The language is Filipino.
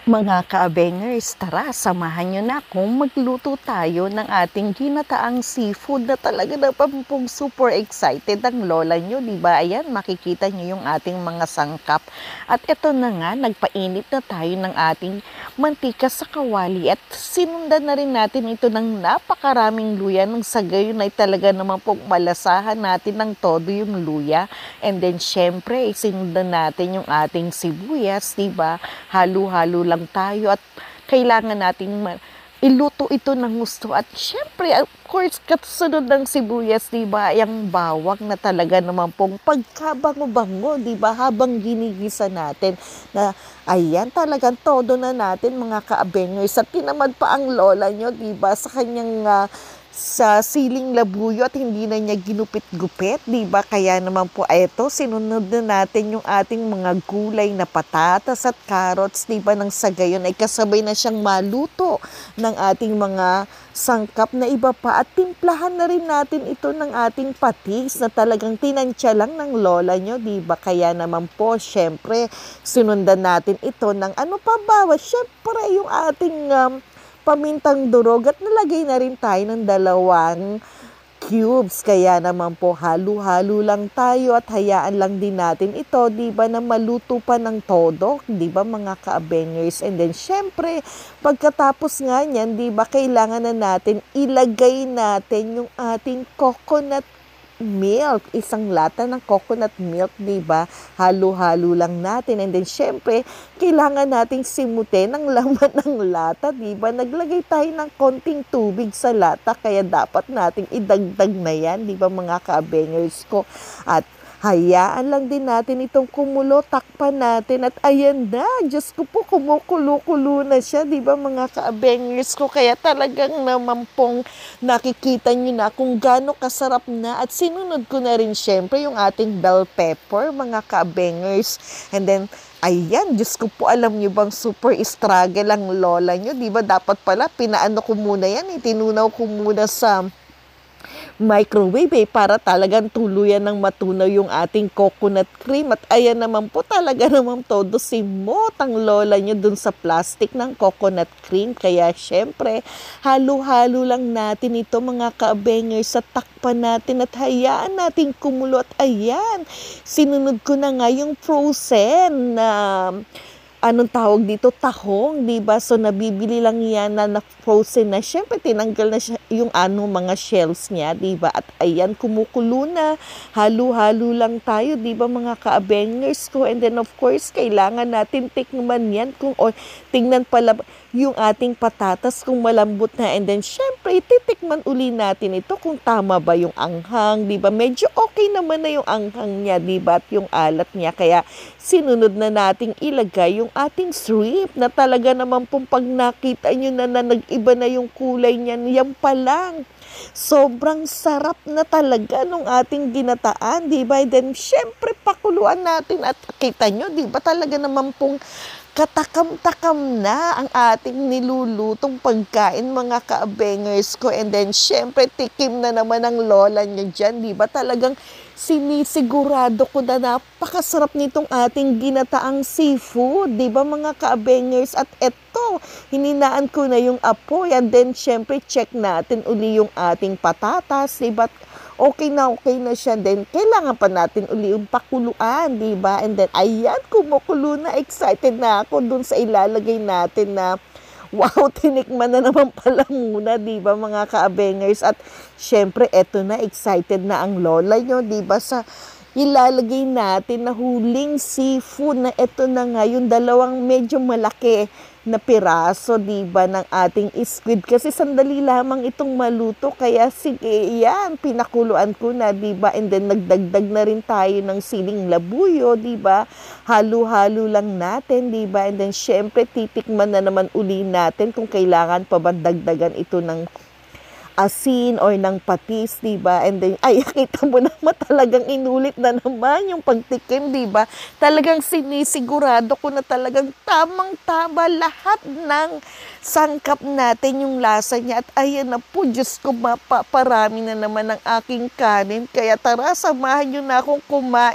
Mga ka-abengers, tara, samahan nyo na akong magluto tayo ng ating ginataang seafood na talaga na pampong super excited ang lola nyo, di ba? Ayan, makikita nyo yung ating mga sangkap. At ito na nga, nagpainit na tayo ng ating mantika sa kawali at sinundan na rin natin ito ng napakaraming luya nang sa gayon ay talaga naman pong malasahan natin ng todo yung luya. And then, syempre, sinundan natin yung ating sibuyas, di ba? Halo-halo lang tayo at kailangan nating iluto ito ng gusto. At syempre, of course, kasunod ng sibuyas, di ba, yung bawang na talaga naman pong pagkabango-bango, di ba, habang ginigisa natin na ayan, talagang todo na natin mga ka-abengers. At tinamad pa ang lola nyo, di ba, sa kanyang sa siling labuyo at hindi na niya ginupit-gupit, di ba? Kaya naman po, eto, sinunod na natin yung ating mga gulay na patatas at carrots, di ba? Nang sa gayon ay kasabay na siyang maluto ng ating mga sangkap na iba pa at timplahan na rin natin ito ng ating patis na talagang tinansya lang ng lola nyo, di ba? Kaya naman po, syempre, sinundan natin ito ng ano pa ba? Syempre, yung ating pamintang durog at nalagay na rin tayo ng 2 cubes. Kaya naman po halo-halo lang tayo at hayaan lang din natin ito, di ba, na maluto pa ng todo, di ba mga ka-abengers. And then syempre, pagkatapos nga niyan, di ba, kailangan na natin ilagay natin yung ating coconut milk, 1 lata ng coconut milk, di ba? Halo-halo lang natin. And then, syempre, kailangan nating simutin ang laman ng lata, di ba? Naglagay tayo ng konting tubig sa lata, kaya dapat nating idagdag na yan, di ba mga ka-abengers ko? At hayaan lang din natin itong kumulo, takpan natin at ayan na, Diyos ko po, kumukulo-kulo na siya, di ba mga ka-abengers ko? Kaya talagang naman pong nakikita nyo na kung gaano kasarap na at sinunod ko na rin syempre yung ating bell pepper, mga ka-abengers. And then, ayan, Diyos ko po, alam nyo bang super struggle ang lola nyo, di ba? Dapat pala, pinaano ko muna yan, tinunaw ko muna sa microwave para talagang tuluyan ng matunaw yung ating coconut cream. At ayan naman po, talaga naman todo simot ang lola nyo dun sa plastic ng coconut cream. Kaya syempre, halo-halo lang natin ito mga ka-abengers at takpan natin at hayaan natin kumulo. At ayan, sinunod ko na nga yung frozen na anong tawag dito, tahong, di ba? So, nabibili lang yan na frozen na. Syempre, tinanggal na siya, yung mga shells niya, di ba? At ayan, kumukulo na. Halo-halo lang tayo, di ba mga ka-abengers ko? And then, of course, kailangan natin tikman yan. Tingnan pala yung ating patatas kung malambot na. And then, syempre, titikman uli natin ito kung tama ba yung anghang, di ba? Medyo okay naman na yung anghang niya, di ba? At yung alat niya. Kaya, sinunod na nating ilagay yung ating shrimp na talaga naman pong pag nakita nyo na nag-iba na yung kulay niyan, yan pa lang. Sobrang sarap na talaga nung ating ginataan, di ba? Then, syempre, pakuluan natin at kita nyo, di ba? Talaga naman pong katakam-takam na ang ating nilulutong pagkain, mga ka-abengers ko. And then, syempre, tikim na naman ang lola niya dyan, di ba? Talagang sinisigurado ko na napakasarap nitong ating ginataang seafood, di ba mga ka-abengers? At eto, hininaan ko na yung apoy. And then, syempre, check natin uli yung ating patatas, di ba? Okay na siya. Then, kailangan pa natin uli yung pakuluan, di ba? And then, ayan, kumukulo na. Excited na ako dun sa ilalagay natin na, wow, tinikman na naman pala muna, di ba mga ka-abengers? At, syempre, eto na, excited na ang lola nyo, di ba? Sa ilalagay natin na huling seafood na eto na nga, yung 2 medyo malaki na piraso, di ba, ng ating squid. Kasi sandali lamang itong maluto. Kaya sige, yan, pinakuluan ko na, di ba? And then, nagdagdag na rin tayo ng siling labuyo, di ba? Halo-halo lang natin, di ba? And then, syempre, titikman na naman uli natin kung kailangan pa ba dagdagan ito ng asin or ng patis, di ba? And then, ay, kita mo naman talagang inulit na naman yung pagtikim, di ba? Talagang sinisigurado ko na talagang tamang-tama lahat ng sangkap natin yung lasa niya. At ayan na po, Diyos ko, mapaparami na naman ang aking kanin. Kaya tara, samahan nyo na akong kumain.